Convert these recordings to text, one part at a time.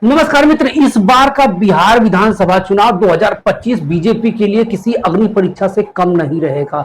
नमस्कार मित्र, इस बार का बिहार विधानसभा चुनाव 2025 बीजेपी के लिए किसी अग्नि परीक्षा से कम नहीं रहेगा,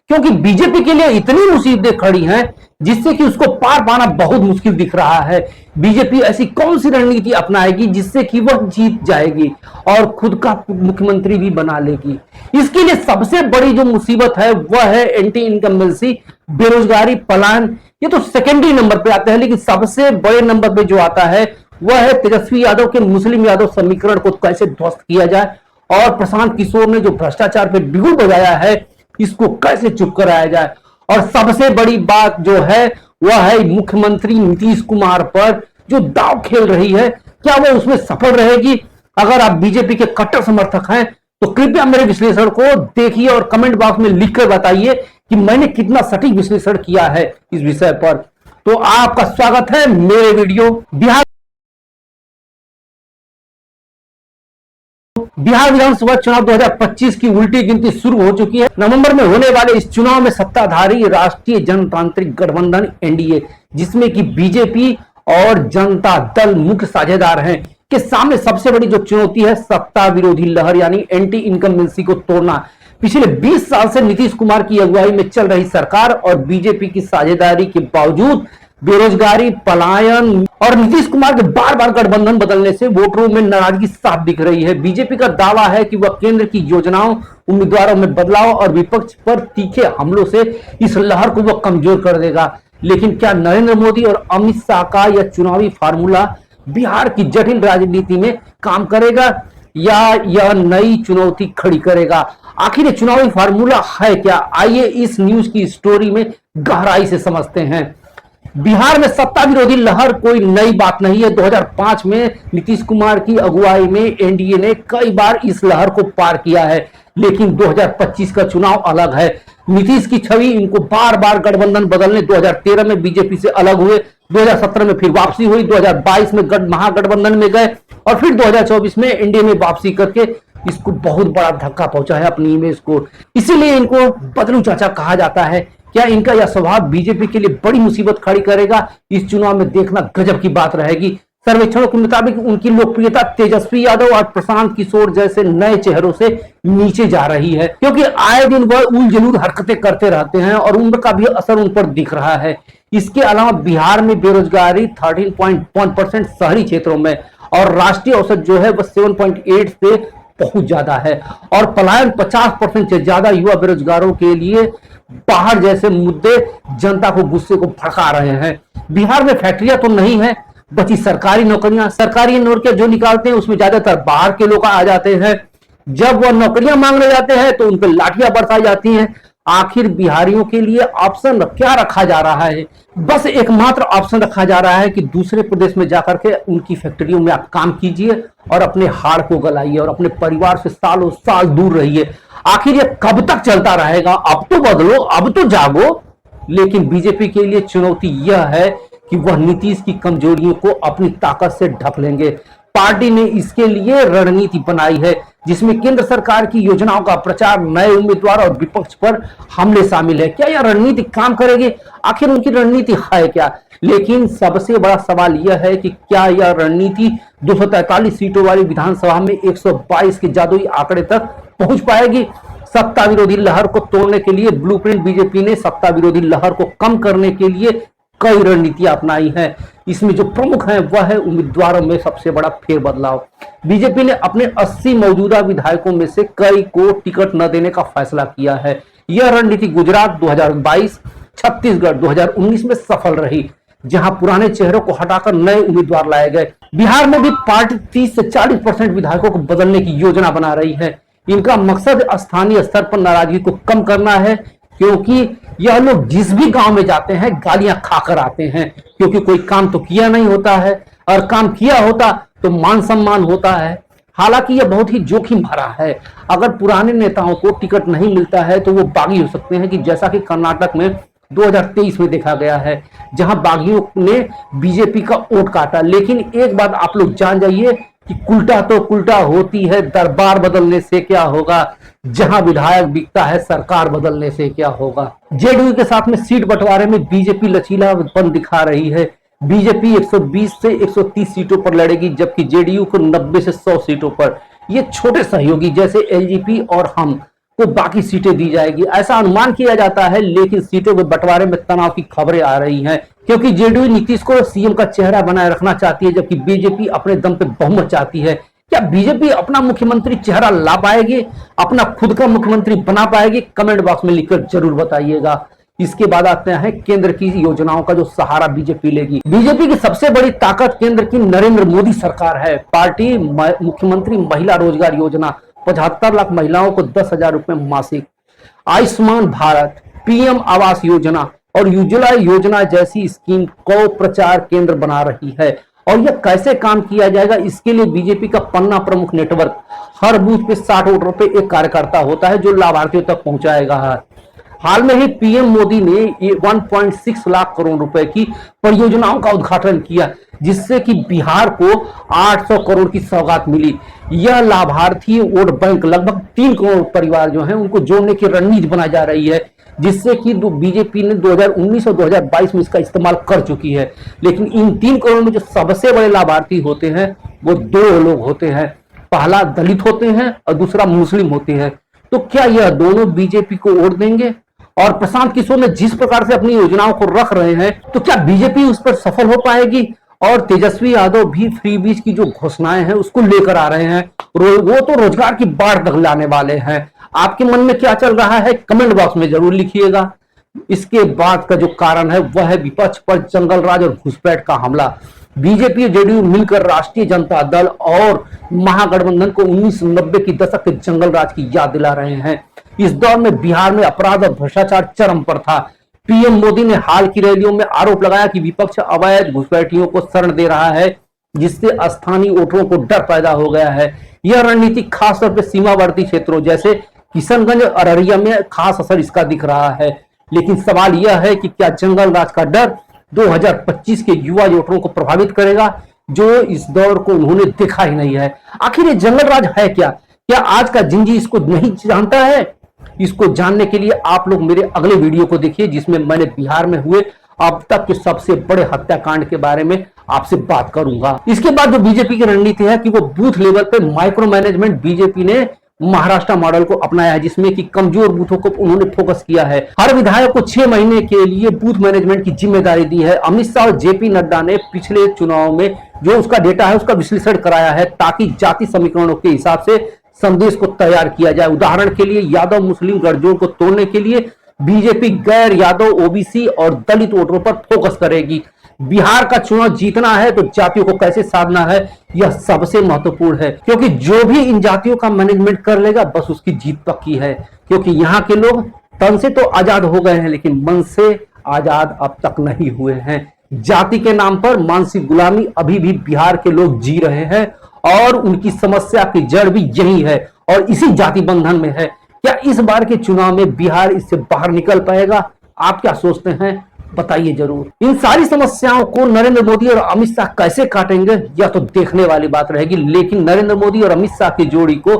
क्योंकि बीजेपी के लिए इतनी मुसीबतें खड़ी हैं जिससे कि उसको पार पाना बहुत मुश्किल दिख रहा है। बीजेपी ऐसी कौन सी रणनीति अपनाएगी जिससे कि वह जीत जाएगी और खुद का मुख्यमंत्री भी बना लेगी। इसके लिए सबसे बड़ी जो मुसीबत है वह है एंटी इनकम्बेंसी, बेरोजगारी, पलायन। ये तो सेकेंडरी नंबर पे आते हैं, लेकिन सबसे बड़े नंबर पे जो आता है वह है तेजस्वी यादव के मुस्लिम यादव समीकरण को कैसे ध्वस्त किया जाए और प्रशांत किशोर ने जो भ्रष्टाचार पे बिगुल बजाया है इसको कैसे चुप कराया जाए। और सबसे बड़ी बात जो है वह है मुख्यमंत्री नीतीश कुमार पर जो दांव खेल रही है, क्या वो उसमें सफल रहेगी। अगर आप बीजेपी के कट्टर समर्थक हैं तो कृपया मेरे विश्लेषण को देखिए और कमेंट बॉक्स में लिखकर बताइए कि मैंने कितना सटीक विश्लेषण किया है इस विषय पर। तो आपका स्वागत है मेरे वीडियो। बिहार विधानसभा चुनाव 2025 की उल्टी गिनती शुरू हो चुकी है। नवंबर में होने वाले इस चुनाव में सत्ताधारी राष्ट्रीय जनतांत्रिक गठबंधन एनडीए, जिसमें कि बीजेपी और जनता दल मुख्य साझेदार हैं, के सामने सबसे बड़ी जो चुनौती है सत्ता विरोधी लहर यानी एंटी इनकम्बेंसी को तोड़ना। पिछले 20 साल से नीतीश कुमार की अगुवाई में चल रही सरकार और बीजेपी की साझेदारी के बावजूद बेरोजगारी, पलायन और नीतीश कुमार के बार बार गठबंधन बदलने से वोटरों में नाराजगी साफ दिख रही है। बीजेपी का दावा है कि वह केंद्र की योजनाओं, उम्मीदवारों में बदलाव और विपक्ष पर तीखे हमलों से इस लहर को वह कमजोर कर देगा। लेकिन क्या नरेंद्र मोदी और अमित शाह का यह चुनावी फार्मूला बिहार की जटिल राजनीति में काम करेगा या यह नई चुनौती खड़ी करेगा? आखिर ये चुनावी फार्मूला है क्या? आइए इस न्यूज की स्टोरी में गहराई से समझते हैं। बिहार में सत्ता विरोधी लहर कोई नई बात नहीं है। 2005 में नीतीश कुमार की अगुवाई में एनडीए ने कई बार इस लहर को पार किया है, लेकिन 2025 का चुनाव अलग है। नीतीश की छवि इनको बार बार गठबंधन बदलने, 2013 में बीजेपी से अलग हुए, 2017 में फिर वापसी हुई, 2022 में महागठबंधन में गए और फिर 2024 में एनडीए में वापसी करके इसको बहुत बड़ा धक्का पहुंचा है अपनी इमेज को। इसीलिए इनको बदलू चाचा कहा जाता है। क्या इनका यह स्वभाव बीजेपी के लिए बड़ी मुसीबत खड़ी करेगा? इस चुनाव में देखना गजब की बात रहेगी। सर्वेक्षणों के मुताबिक उनकी लोकप्रियता तेजस्वी यादव और प्रशांत किशोर जैसे नए चेहरों से नीचे जा रही है, क्योंकि आए दिन वह उलझुल हरकतें करते रहते हैं और उम्र का भी असर उन पर दिख रहा है। इसके अलावा बिहार में बेरोजगारी 13.1% शहरी क्षेत्रों में और राष्ट्रीय औसत जो है वह 7.8 से बहुत ज्यादा है और पलायन 50% से ज्यादा युवा बेरोजगारों के लिए बाहर जैसे मुद्दे जनता को गुस्से को भड़का रहे हैं। बिहार में फैक्ट्रियां तो नहीं है, बची सरकारी नौकरियां। सरकारी नौकरियां जो निकालते हैं उसमें ज्यादातर बाहर के लोग आ जाते हैं। जब वह नौकरियां मांगने जाते हैं तो उन पर लाठियां बरसाई जाती हैं। आखिर बिहारियों के लिए ऑप्शन क्या रखा जा रहा है? बस एकमात्र ऑप्शन रखा जा रहा है कि दूसरे प्रदेश में जाकर के उनकी फैक्ट्रियों में आप काम कीजिए और अपने हाड़ को गलाइए और अपने परिवार से सालों साल दूर रहिए। आखिर यह कब तक चलता रहेगा? अब तो बदलो, अब तो जागो। लेकिन बीजेपी के लिए चुनौती यह है कि वह नीतीश की कमजोरियों को अपनी ताकत से ढक लेंगे। पार्टी ने इसके लिए रणनीति बनाई है, जिसमें केंद्र सरकार की योजनाओं का प्रचार, नए उम्मीदवार और विपक्ष पर हमले शामिल है। क्या यह रणनीति काम करेगी? आखिर उनकी रणनीति है क्या? लेकिन सबसे बड़ा सवाल यह है कि क्या यह रणनीति 243 सीटों वाली विधानसभा में 122 के जादुई आंकड़े तक पहुंच पाएगी? सत्ता विरोधी लहर को तोड़ने के लिए ब्लूप्रिंट बीजेपी ने सत्ता विरोधी लहर को कम करने के लिए कई रणनीतियां अपनाई हैं। इसमें जो प्रमुख है वह है उम्मीदवारों में सबसे बड़ा फेरबदलाव। बीजेपी ने अपने 80 मौजूदा विधायकों में से कई को टिकट न देने का फैसला किया है। यह रणनीति गुजरात 2022, छत्तीसगढ़ 2019 में सफल रही, जहां पुराने चेहरों को हटाकर नए उम्मीदवार लाए गए। बिहार में भी पार्टी 30 से 40% विधायकों को बदलने की योजना बना रही है। इनका मकसद स्थानीय स्तर पर नाराजगी को कम करना है, क्योंकि यह लोग जिस भी गांव में जाते हैं गालियां खाकर आते हैं, क्योंकि कोई काम तो किया नहीं होता है और काम किया होता तो मान सम्मान होता है। हालांकि यह बहुत ही जोखिम भरा है। अगर पुराने नेताओं को टिकट नहीं मिलता है तो वो बागी हो सकते हैं, कि जैसा कि कर्नाटक में 2023 में देखा गया है, जहां बागियों ने बीजेपी का वोट काटा। लेकिन एक बात आप लोग जान जाइए कि उल्टा तो उल्टा होती है, दरबार बदलने से क्या होगा? जहां विधायक बिकता है सरकार बदलने से क्या होगा? जेडीयू के साथ में सीट बंटवारे में बीजेपी लचीलापन दिखा रही है। बीजेपी 120 से 130 सीटों पर लड़ेगी, जबकि जेडीयू को 90 से 100 सीटों पर, ये छोटे सहयोगी जैसे एलजेपी और हम को बाकी सीटें दी जाएगी, ऐसा अनुमान किया जाता है। लेकिन सीटों के बंटवारे में तनाव की खबरें आ रही हैं, क्योंकि जेडीयू नीतीश को सीएम का चेहरा बनाए रखना चाहती है, जबकि बीजेपी अपने दम पे बहुमत चाहती है। क्या बीजेपी अपना मुख्यमंत्री चेहरा ला पाएगी, अपना खुद का मुख्यमंत्री बना पाएगी? कमेंट बॉक्स में लिखकर जरूर बताइएगा। इसके बाद आते हैं केंद्र की योजनाओं का जो सहारा बीजेपी लेगी। बीजेपी की सबसे बड़ी ताकत केंद्र की नरेंद्र मोदी सरकार है। पार्टी मुख्यमंत्री महिला रोजगार योजना, 75 लाख महिलाओं को 10,000 रुपए मासिक, आयुष्मान भारत, पीएम आवास योजना और उज्ज्वला योजना जैसी स्कीम को प्रचार केंद्र बना रही है। और यह कैसे काम किया जाएगा, इसके लिए बीजेपी का पन्ना प्रमुख नेटवर्क, हर बूथ पे 60 वोटरों पे एक कार्यकर्ता होता है जो लाभार्थियों तक पहुंचाएगा। हाल में ही पीएम मोदी ने 1.6 लाख करोड़ रुपए की परियोजनाओं का उद्घाटन किया, जिससे कि बिहार को 800 करोड़ की सौगात मिली। यह लाभार्थी वोट बैंक लगभग 3 करोड़ परिवार जो हैं उनको जोड़ने की रणनीति बनाई जा रही है, जिससे कि बीजेपी ने 2019 और 2022 में इसका इस्तेमाल कर चुकी है। लेकिन इन 3 करोड़ में जो सबसे बड़े लाभार्थी होते हैं वो 2 लोग होते हैं, पहला दलित होते हैं और दूसरा मुस्लिम होते हैं। तो क्या यह दोनों बीजेपी को वोट देंगे? और प्रशांत किशोर ने जिस प्रकार से अपनी योजनाओं को रख रहे हैं, तो क्या बीजेपी उस पर सफल हो पाएगी? और तेजस्वी यादव भी फ्री बीज की जो घोषणाएं हैं उसको लेकर आ रहे हैं, वो तो रोजगार की बाढ़ दखलाने वाले हैं। आपके मन में क्या चल रहा है, कमेंट बॉक्स में जरूर लिखिएगा। इसके बाद का जो कारण है वह है विपक्ष पर जंगल राज और घुसपैठ का हमला। बीजेपी और जेडीयू मिलकर राष्ट्रीय जनता दल और महागठबंधन को 1990 की दशक के जंगल राज की याद दिला रहे हैं। इस दौर में बिहार में अपराध और भ्रष्टाचार चरम पर था। पीएम मोदी ने हाल की रैलियों में आरोप लगाया कि विपक्ष अवैध घुसपैठियों को शरण दे रहा है, जिससे स्थानीय वोटरों को डर पैदा हो गया है। यह रणनीति खासतौर पर सीमावर्ती क्षेत्रों जैसे किशनगंज और अररिया में खास असर इसका दिख रहा है। लेकिन सवाल यह है कि क्या जंगल राज का डर 2025 के युवा वोटरों को प्रभावित करेगा, जो इस दौर को उन्होंने देखा ही नहीं है। आखिर ये जंगल राज है क्या? क्या आज का जिंजी इसको नहीं जानता है? इसको जानने के लिए आप लोग मेरे अगले वीडियो को देखिए, जिसमें मैंने बिहार में हुए अब तक के सबसे बड़े हत्याकांड के बारे में आपसे बात करूंगा। इसके बाद जो बीजेपी की रणनीति है कि वो बूथ लेवल पे माइक्रो मैनेजमेंट, बीजेपी ने महाराष्ट्र मॉडल को अपनाया है, जिसमें कि कमजोर बूथों को उन्होंने फोकस किया है। हर विधायक को 6 महीने के लिए बूथ मैनेजमेंट की जिम्मेदारी दी है। अमित शाह और जेपी नड्डा ने पिछले चुनाव में जो उसका डेटा है उसका विश्लेषण कराया है, ताकि जाति समीकरणों के हिसाब से संदेश को तैयार किया जाए। उदाहरण के लिए यादव मुस्लिम गठजोड़ को तोड़ने के लिए बीजेपी गैर यादव, ओबीसी और दलित वोटरों पर फोकस करेगी। बिहार का चुनाव जीतना है तो जातियों को कैसे साधना है, यह सबसे महत्वपूर्ण है, क्योंकि जो भी इन जातियों का मैनेजमेंट कर लेगा बस उसकी जीत पक्की है। क्योंकि यहाँ के लोग तन से तो आजाद हो गए हैं, लेकिन मन से आजाद अब तक नहीं हुए हैं। जाति के नाम पर मानसिक गुलामी अभी भी बिहार के लोग जी रहे हैं, और उनकी समस्या की जड़ भी यही है और इसी जाति बंधन में है। क्या इस बार के चुनाव में बिहार इससे बाहर निकल पाएगा? आप क्या सोचते हैं, बताइए जरूर। इन सारी समस्याओं को नरेंद्र मोदी और अमित शाह कैसे काटेंगे, यह तो देखने वाली बात रहेगी। लेकिन नरेंद्र मोदी और अमित शाह की जोड़ी को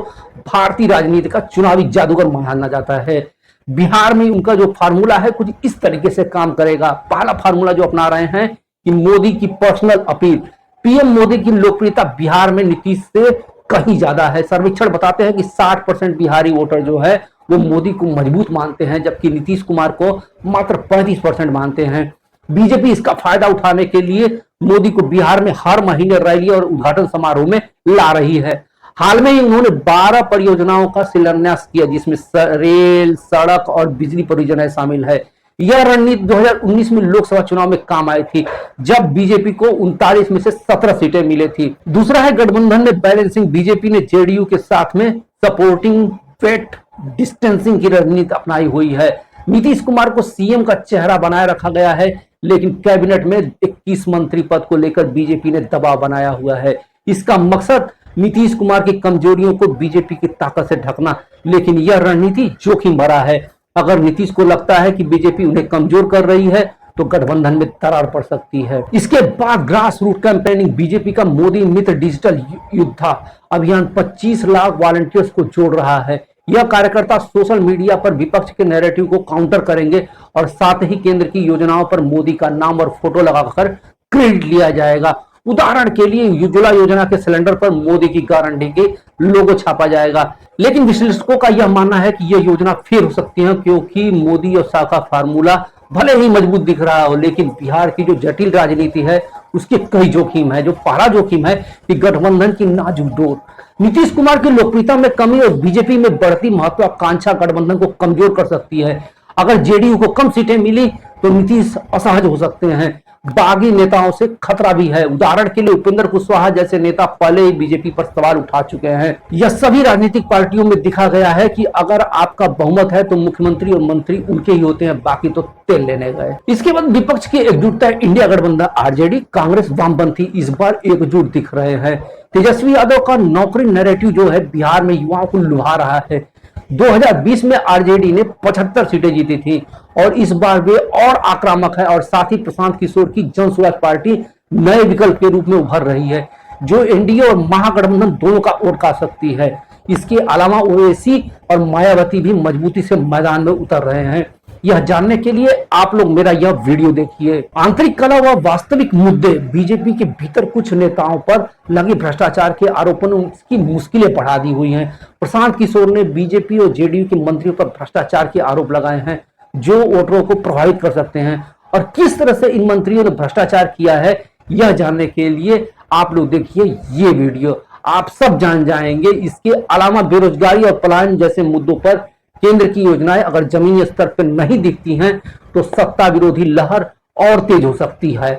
भारतीय राजनीति का चुनावी जादूगर माना जाता है। बिहार में उनका जो फार्मूला है कुछ इस तरीके से काम करेगा। पहला फार्मूला जो अपना रहे हैं कि मोदी की पर्सनल अपील। पीएम मोदी की लोकप्रियता बिहार में नीतीश से कहीं ज्यादा है। सर्वेक्षण बताते हैं कि 60% बिहारी वोटर जो है वो मोदी को मजबूत मानते हैं, जबकि नीतीश कुमार को मात्र 35% मानते हैं। बीजेपी इसका फायदा उठाने के लिए मोदी को बिहार में हर महीने रैली और उद्घाटन समारोह में ला रही है। हाल में ही उन्होंने 12 परियोजनाओं का शिलान्यास किया, जिसमें रेल, सड़क और बिजली परियोजनाएं शामिल है। यह रणनीति 2019 में लोकसभा चुनाव में काम आई थी, जब बीजेपी को 39 में से 17 सीटें मिली थी। दूसरा है गठबंधन में बैलेंसिंग। बीजेपी ने जेडीयू के साथ में सपोर्टिंग वेट डिस्टेंसिंग की रणनीति अपनाई हुई है। नीतीश कुमार को सीएम का चेहरा बनाए रखा गया है, लेकिन कैबिनेट में 21 मंत्री पद को लेकर बीजेपी ने दबाव बनाया हुआ है। इसका मकसद नीतीश कुमार की कमजोरियों को बीजेपी की ताकत से ढकना, लेकिन यह रणनीति जोखिम भरा है। अगर नीतीश को लगता है कि बीजेपी उन्हें कमजोर कर रही है तो गठबंधन में दरार पड़ सकती है। इसके बाद ग्रास रूट कैंपेनिंग। बीजेपी का मोदी मित्र डिजिटल योद्धा अभियान 25 लाख वॉलंटियर्स को जोड़ रहा है। यह कार्यकर्ता सोशल मीडिया पर विपक्ष के नैरेटिव को काउंटर करेंगे और साथ ही केंद्र की योजनाओं पर मोदी का नाम और फोटो लगाकर क्रेडिट लिया जाएगा। उदाहरण के लिए उज्ज्वला योजना के सिलेंडर पर मोदी की गारंटी के लोगो छापा जाएगा। लेकिन विश्लेषकों का यह मानना है कि यह योजना फेल हो सकती है, क्योंकि मोदी और शाह का फार्मूला भले ही मजबूत दिख रहा हो, लेकिन बिहार की जो जटिल राजनीति है उसके कई जोखिम है। जो पहला जोखिम है कि गठबंधन की नाजुक डोर, नीतीश कुमार की लोकप्रियता में कमी और बीजेपी में बढ़ती महत्वाकांक्षा गठबंधन को कमजोर कर सकती है। अगर जेडीयू को कम सीटें मिली तो नीतीश असहज हो सकते हैं। बागी नेताओं से खतरा भी है। उदाहरण के लिए उपेंद्र कुशवाहा जैसे नेता पहले ही बीजेपी पर सवाल उठा चुके हैं। यह सभी राजनीतिक पार्टियों में दिखा गया है कि अगर आपका बहुमत है तो मुख्यमंत्री और मंत्री उनके ही होते हैं, बाकी तो तेल लेने गए। इसके बाद विपक्ष की एकजुटता, इंडिया गठबंधन आरजेडी, कांग्रेस, वामपंथी इस बार एकजुट दिख रहे हैं। तेजस्वी यादव का नौकरी नैरेटिव जो है बिहार में युवाओं को लुभा रहा है। 2020 में आरजेडी ने 75 सीटें जीती थी और इस बार वे और आक्रामक है और साथ ही प्रशांत किशोर की जन स्वराज पार्टी नए विकल्प के रूप में उभर रही है, जो एनडीए और महागठबंधन दोनों का वोट खा सकती है। इसके अलावा ओवैसी और मायावती भी मजबूती से मैदान में उतर रहे हैं। यह जानने के लिए आप लोग मेरा यह वीडियो देखिए। आंतरिक कलह व वास्तविक मुद्दे, बीजेपी के भीतर कुछ नेताओं पर लगे भ्रष्टाचार के आरोपों ने उसकी मुश्किलें बढ़ा दी हुई हैं। प्रशांत किशोर ने बीजेपी और जेडीयू के मंत्रियों पर भ्रष्टाचार के आरोप लगाए हैं, जो वोटरों को प्रभावित कर सकते हैं। और किस तरह से इन मंत्रियों ने भ्रष्टाचार किया है, यह जानने के लिए आप लोग देखिए ये वीडियो, आप सब जान जाएंगे। इसके अलावा बेरोजगारी और पलायन जैसे मुद्दों पर केंद्र की योजनाएं अगर जमीनी स्तर पर नहीं दिखती हैं तो सत्ता विरोधी लहर और तेज हो सकती है।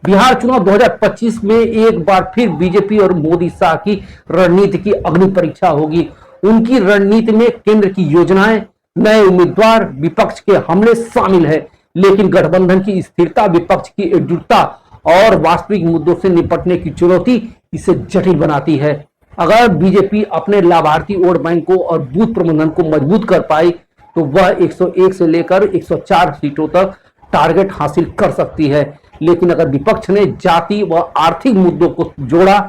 बिहार चुनाव 2025 में एक बार फिर बीजेपी और मोदी शाह की रणनीति की अग्नि परीक्षा होगी। उनकी रणनीति में केंद्र की योजनाएं, नए उम्मीदवार, विपक्ष के हमले शामिल है, लेकिन गठबंधन की स्थिरता, विपक्ष की एकजुटता और वास्तविक मुद्दों से निपटने की चुनौती इसे जटिल बनाती है। अगर बीजेपी अपने लाभार्थी वोट बैंक को और बूथ प्रबंधन को मजबूत कर पाई तो वह 101 से लेकर 104 सीटों तक टारगेट हासिल कर सकती है। लेकिन अगर विपक्ष ने जाति व आर्थिक मुद्दों को जोड़ा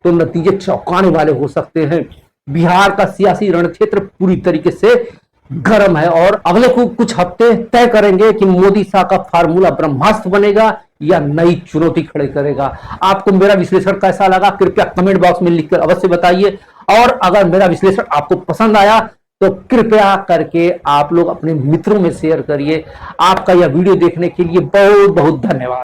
तो नतीजे चौंकाने वाले हो सकते हैं। बिहार का सियासी रणक्षेत्र पूरी तरीके से गर्म है और अगले कुछ हफ्ते तय करेंगे कि मोदी शाह का फार्मूला ब्रह्मास्त्र बनेगा या नई चुनौती खड़े करेगा। आपको मेरा विश्लेषण कैसा लगा कृपया कमेंट बॉक्स में लिखकर अवश्य बताइए। और अगर मेरा विश्लेषण आपको पसंद आया तो कृपया करके आप लोग अपने मित्रों में शेयर करिए। आपका यह वीडियो देखने के लिए बहुत बहुत धन्यवाद।